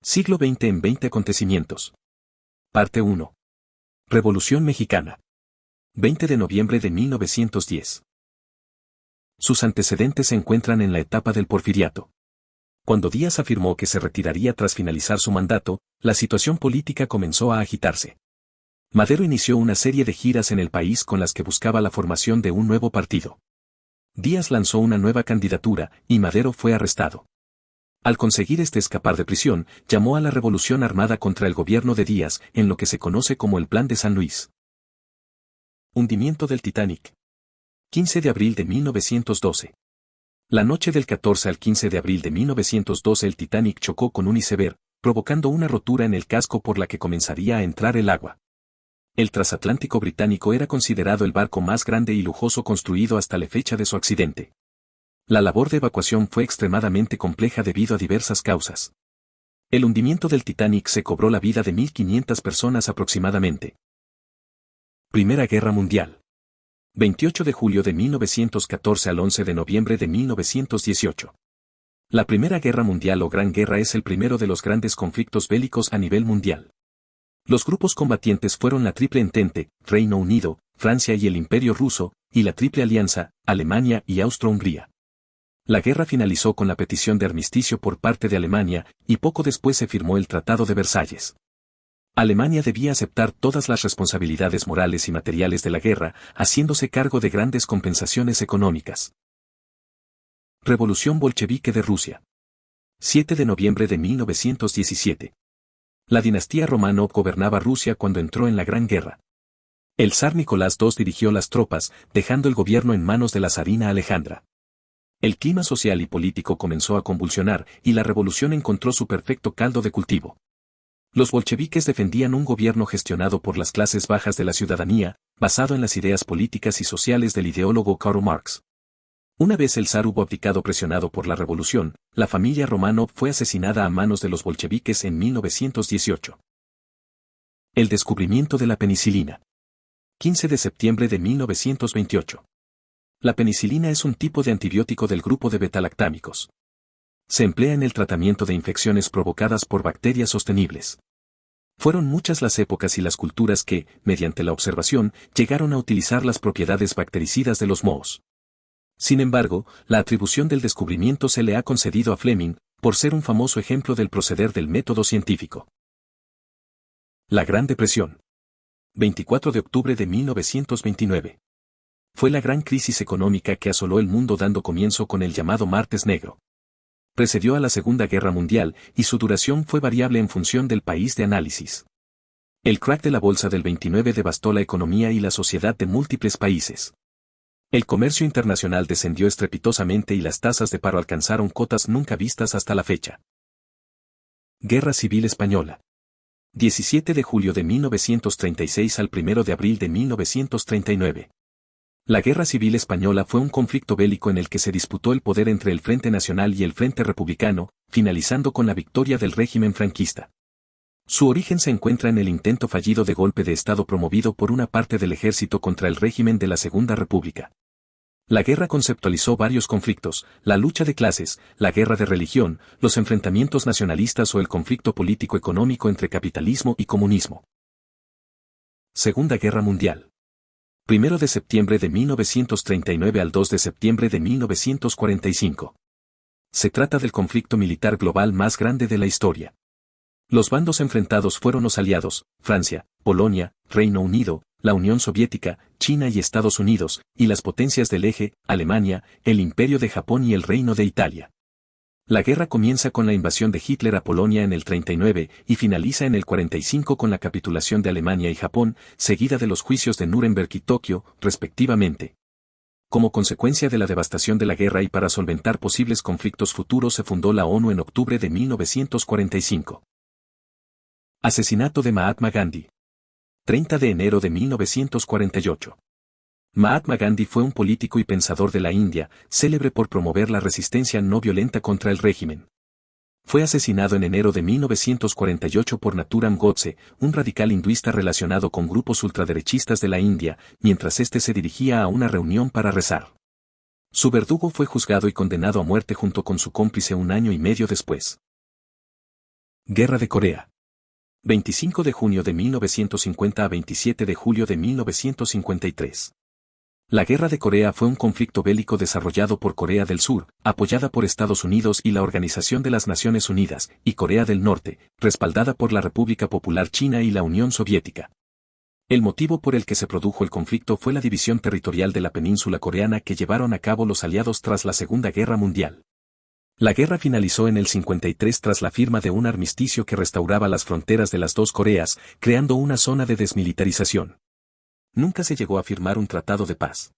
Siglo XX en 20 acontecimientos. Parte 1. Revolución Mexicana. 20 de noviembre de 1910. Sus antecedentes se encuentran en la etapa del Porfiriato. Cuando Díaz afirmó que se retiraría tras finalizar su mandato, la situación política comenzó a agitarse. Madero inició una serie de giras en el país con las que buscaba la formación de un nuevo partido. Díaz lanzó una nueva candidatura, y Madero fue arrestado. Al conseguir escapar de prisión, llamó a la revolución armada contra el gobierno de Díaz, en lo que se conoce como el Plan de San Luis. Hundimiento del Titanic. 15 de abril de 1912. La noche del 14 al 15 de abril de 1912 el Titanic chocó con un iceberg, provocando una rotura en el casco por la que comenzaría a entrar el agua. El transatlántico británico era considerado el barco más grande y lujoso construido hasta la fecha de su accidente. La labor de evacuación fue extremadamente compleja debido a diversas causas. El hundimiento del Titanic se cobró la vida de 1.500 personas aproximadamente. Primera Guerra Mundial. 28 de julio de 1914 al 11 de noviembre de 1918. La Primera Guerra Mundial o Gran Guerra es el primero de los grandes conflictos bélicos a nivel mundial. Los grupos combatientes fueron la Triple Entente, Reino Unido, Francia y el Imperio Ruso, y la Triple Alianza, Alemania y Austro-Hungría. La guerra finalizó con la petición de armisticio por parte de Alemania, y poco después se firmó el Tratado de Versalles. Alemania debía aceptar todas las responsabilidades morales y materiales de la guerra, haciéndose cargo de grandes compensaciones económicas. Revolución bolchevique de Rusia. 7 de noviembre de 1917. La dinastía Románov gobernaba Rusia cuando entró en la Gran Guerra. El zar Nicolás II dirigió las tropas, dejando el gobierno en manos de la zarina Alejandra. El clima social y político comenzó a convulsionar, y la revolución encontró su perfecto caldo de cultivo. Los bolcheviques defendían un gobierno gestionado por las clases bajas de la ciudadanía, basado en las ideas políticas y sociales del ideólogo Karl Marx. Una vez el zar hubo abdicado presionado por la revolución, la familia Románov fue asesinada a manos de los bolcheviques en 1918. El descubrimiento de la penicilina. 15 de septiembre de 1928. La penicilina es un tipo de antibiótico del grupo de betalactámicos. Se emplea en el tratamiento de infecciones provocadas por bacterias sostenibles. Fueron muchas las épocas y las culturas que, mediante la observación, llegaron a utilizar las propiedades bactericidas de los mohos. Sin embargo, la atribución del descubrimiento se le ha concedido a Fleming, por ser un famoso ejemplo del proceder del método científico. La Gran Depresión. 24 de octubre de 1929. Fue la gran crisis económica que asoló el mundo dando comienzo con el llamado Martes Negro. Precedió a la Segunda Guerra Mundial, y su duración fue variable en función del país de análisis. El crack de la bolsa del 29 devastó la economía y la sociedad de múltiples países. El comercio internacional descendió estrepitosamente y las tasas de paro alcanzaron cotas nunca vistas hasta la fecha. Guerra Civil Española. 17 de julio de 1936 al 1 de abril de 1939. La Guerra Civil Española fue un conflicto bélico en el que se disputó el poder entre el Frente Nacional y el Frente Republicano, finalizando con la victoria del régimen franquista. Su origen se encuentra en el intento fallido de golpe de Estado promovido por una parte del ejército contra el régimen de la Segunda República. La guerra conceptualizó varios conflictos: la lucha de clases, la guerra de religión, los enfrentamientos nacionalistas o el conflicto político-económico entre capitalismo y comunismo. Segunda Guerra Mundial. 1 de septiembre de 1939 al 2 de septiembre de 1945. Se trata del conflicto militar global más grande de la historia. Los bandos enfrentados fueron los aliados, Francia, Polonia, Reino Unido, la Unión Soviética, China y Estados Unidos, y las potencias del eje, Alemania, el Imperio de Japón y el Reino de Italia. La guerra comienza con la invasión de Hitler a Polonia en el 39 y finaliza en el 45 con la capitulación de Alemania y Japón, seguida de los juicios de Nuremberg y Tokio, respectivamente. Como consecuencia de la devastación de la guerra y para solventar posibles conflictos futuros se fundó la ONU en octubre de 1945. Asesinato de Mahatma Gandhi. 30 de enero de 1948. Mahatma Gandhi fue un político y pensador de la India, célebre por promover la resistencia no violenta contra el régimen. Fue asesinado en enero de 1948 por Nathuram Godse, un radical hinduista relacionado con grupos ultraderechistas de la India, mientras éste se dirigía a una reunión para rezar. Su verdugo fue juzgado y condenado a muerte junto con su cómplice un año y medio después. Guerra de Corea. 25 de junio de 1950 a 27 de julio de 1953. La Guerra de Corea fue un conflicto bélico desarrollado por Corea del Sur, apoyada por Estados Unidos y la Organización de las Naciones Unidas, y Corea del Norte, respaldada por la República Popular China y la Unión Soviética. El motivo por el que se produjo el conflicto fue la división territorial de la península coreana que llevaron a cabo los aliados tras la Segunda Guerra Mundial. La guerra finalizó en el 53 tras la firma de un armisticio que restauraba las fronteras de las dos Coreas, creando una zona de desmilitarización. Nunca se llegó a firmar un tratado de paz.